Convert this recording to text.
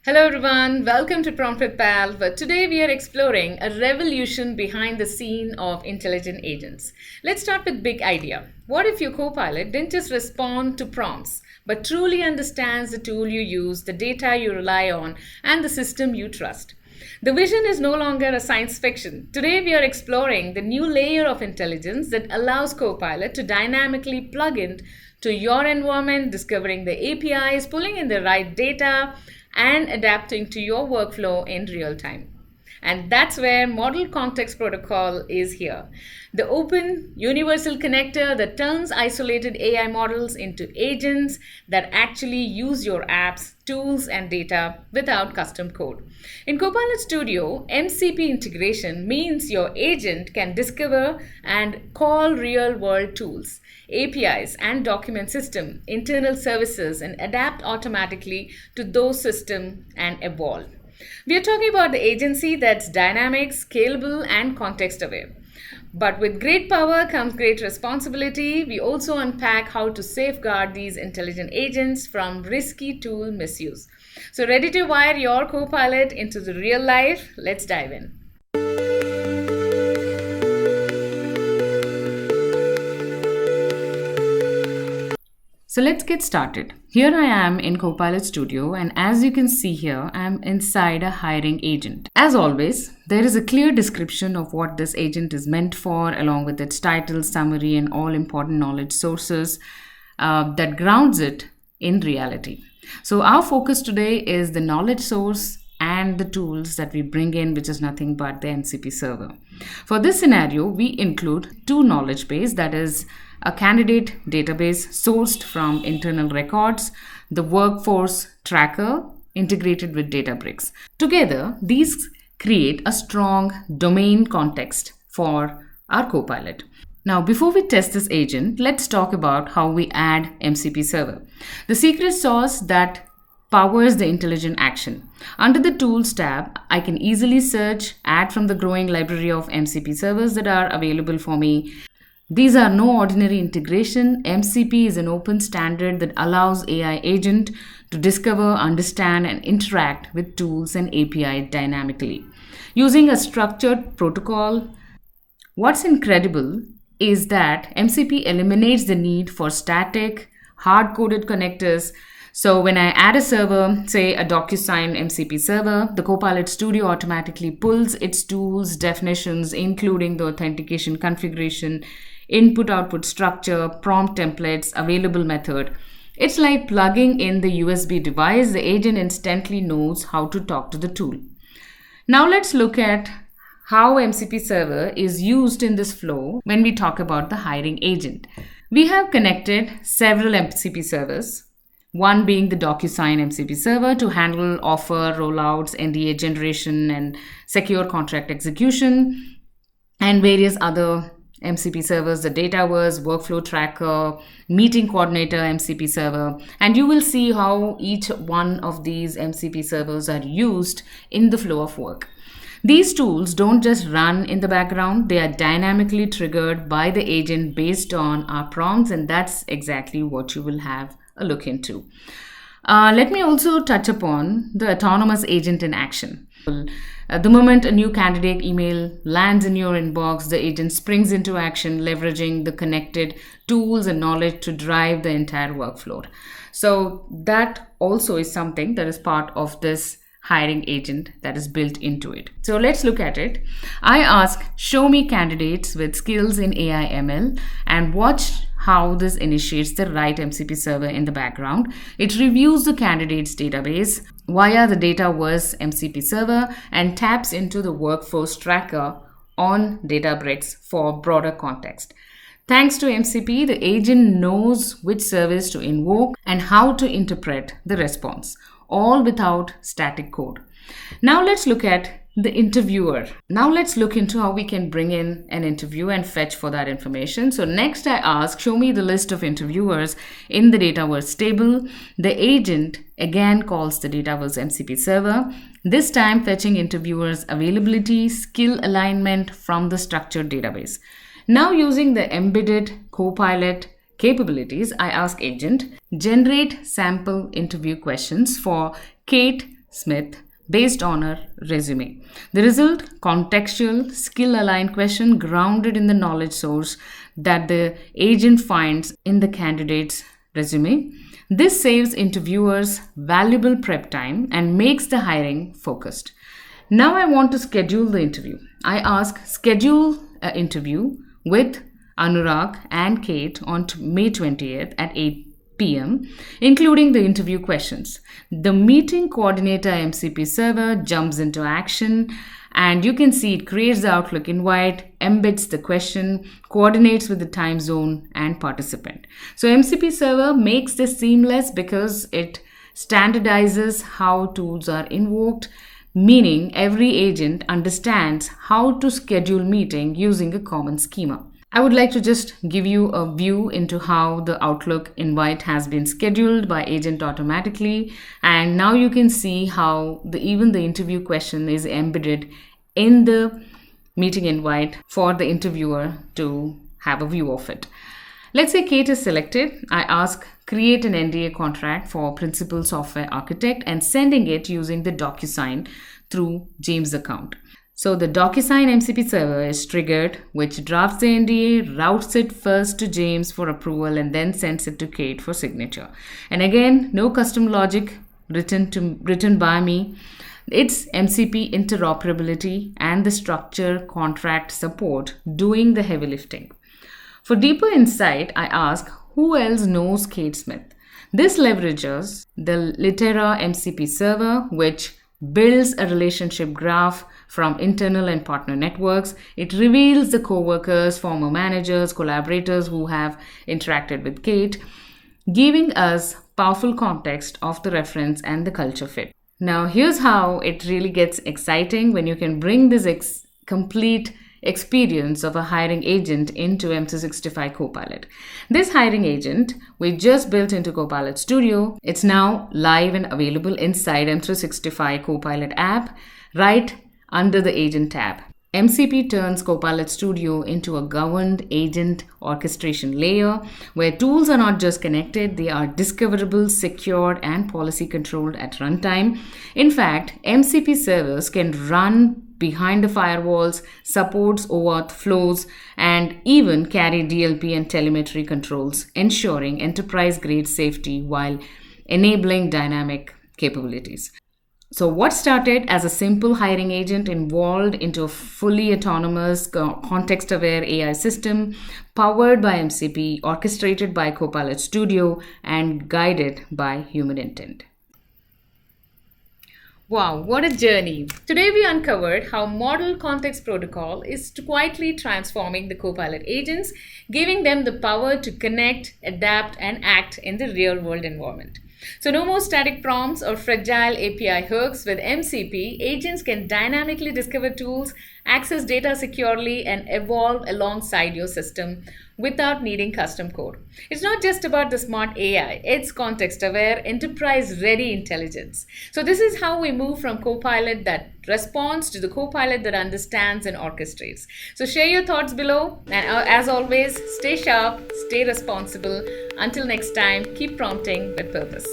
Hello everyone, welcome to Prompt with Pal. But today we are exploring a revolution behind the scene of intelligent agents. Let's start with big idea. What if your Copilot didn't just respond to prompts, but truly understands the tool you use, the data you rely on, and the system you trust? The vision is no longer a science fiction. Today we are exploring the new layer of intelligence that allows Copilot to dynamically plug in to your environment, discovering the APIs, pulling in the right data, and adapting to your workflow in real time. And that's where Model Context Protocol is here. The open, universal connector that turns isolated AI models into agents that actually use your apps, tools, and data without custom code. In Copilot Studio, MCP integration means your agent can discover and call real-world tools, APIs, and document system, internal services, and adapt automatically to those systems and evolve. We are talking about the agency that's dynamic, scalable, and context aware. But with great power comes great responsibility. We also unpack how to safeguard these intelligent agents from risky tool misuse. So, ready to wire your Copilot into the real life? Let's dive in. So let's get started. Here I am in Copilot Studio, and as you can see here, I'm inside a hiring agent. As always, there is a clear description of what this agent is meant for, along with its title, summary, and all important knowledge sources that grounds it in reality. So our focus today is the knowledge source and the tools that we bring in, which is nothing but the MCP server. For this scenario, we include two knowledge base, that is a candidate database sourced from internal records, the workforce tracker integrated with Databricks. Together, these create a strong domain context for our Copilot. Now, before we test this agent, let's talk about how we add MCP server, the secret sauce that powers the intelligent action. Under the Tools tab, I can easily search, add from the growing library of MCP servers that are available for me. These are no ordinary integration. MCP is an open standard that allows AI agent to discover, understand, and interact with tools and API dynamically. Using a structured protocol, what's incredible is that MCP eliminates the need for static, hard-coded connectors. So when I add a server, say a DocuSign MCP server, the Copilot Studio automatically pulls its tools, definitions, including the authentication configuration, input-output structure, prompt templates, available method. It's like plugging in the USB device. The agent instantly knows how to talk to the tool. Now let's look at how MCP server is used in this flow when we talk about the hiring agent. We have connected several MCP servers, one being the DocuSign MCP server to handle offer, rollouts, NDA generation, and secure contract execution, and various other MCP servers, the Dataverse, Workflow Tracker, Meeting Coordinator MCP server, and you will see how each one of these MCP servers are used in the flow of work. These tools don't just run in the background, they are dynamically triggered by the agent based on our prompts, and that's exactly what you will have a look into. Let me also touch upon the autonomous agent in action. The moment a new candidate email lands in your inbox, the agent springs into action, leveraging the connected tools and knowledge to drive the entire workflow. So that also is something that is part of this hiring agent that is built into it. So let's look at it. I ask, show me candidates with skills in AI ML, and watch how this initiates the right MCP server in the background. It reviews the candidate's database via the Dataverse MCP server and taps into the workforce tracker on Databricks for broader context. Thanks to MCP, the agent knows which service to invoke and how to interpret the response, all without static code. Now let's look at the interviewer. Now let's look into how we can bring in an interview and fetch for that information. So next I ask, show me the list of interviewers in the Dataverse table. The agent again calls the Dataverse MCP server, this time fetching interviewers' availability, skill alignment from the structured database. Now using the embedded Copilot capabilities, I ask agent, generate sample interview questions for Kate, Smith based on her resume. The result, contextual, skill-aligned question grounded in the knowledge source that the agent finds in the candidate's resume. This saves interviewers valuable prep time and makes the hiring focused. Now I want to schedule the interview. I ask schedule an interview with Anurag and Kate on May 20th at 8 p.m., including the interview questions. The meeting coordinator MCP server jumps into action, and you can see it creates the Outlook invite, embeds the question, coordinates with the time zone and participant. So MCP server makes this seamless because it standardizes how tools are invoked, meaning every agent understands how to schedule meeting using a common schema. I would like to just give you a view into how the Outlook invite has been scheduled by agent automatically. And now you can see how even the interview question is embedded in the meeting invite for the interviewer to have a view of it. Let's say Kate is selected. I ask create an NDA contract for principal software architect and sending it using the DocuSign through James' account. So the DocuSign MCP server is triggered, which drafts the NDA, routes it first to James for approval, and then sends it to Kate for signature. And again, no custom logic written by me. It's MCP interoperability and the structure contract support doing the heavy lifting. For deeper insight, I ask who else knows Kate Smith. This leverages the Litera MCP server, which builds a relationship graph from internal and partner networks. It reveals the co-workers, former managers, collaborators who have interacted with Kate, giving us powerful context of the reference and the culture fit. Now, here's how it really gets exciting when you can bring this complete experience of a hiring agent into MC65 Copilot. This hiring agent we just built into Copilot Studio. It's now live and available inside MC65 Copilot app right under the agent tab. MCP turns Copilot Studio into a governed agent orchestration layer where tools are not just connected, they are discoverable, secured, and policy controlled at runtime. In fact, MCP servers can run behind the firewalls, supports OAuth flows, and even carry DLP and telemetry controls, ensuring enterprise-grade safety while enabling dynamic capabilities. So what started as a simple hiring agent evolved into a fully autonomous, context-aware AI system powered by MCP, orchestrated by Copilot Studio, and guided by human intent. Wow, what a journey! Today we uncovered how Model Context Protocol is quietly transforming the Copilot agents, giving them the power to connect, adapt, and act in the real-world environment. So no more static prompts or fragile API hooks. With MCP, agents can dynamically discover tools, access data securely, and evolve alongside your system without needing custom code. It's not just about the smart AI, it's context-aware, enterprise-ready intelligence. So this is how we move from Copilot that responds to the Copilot that understands and orchestrates. So share your thoughts below, and as always, stay sharp, stay responsible. Until next time, keep prompting with purpose.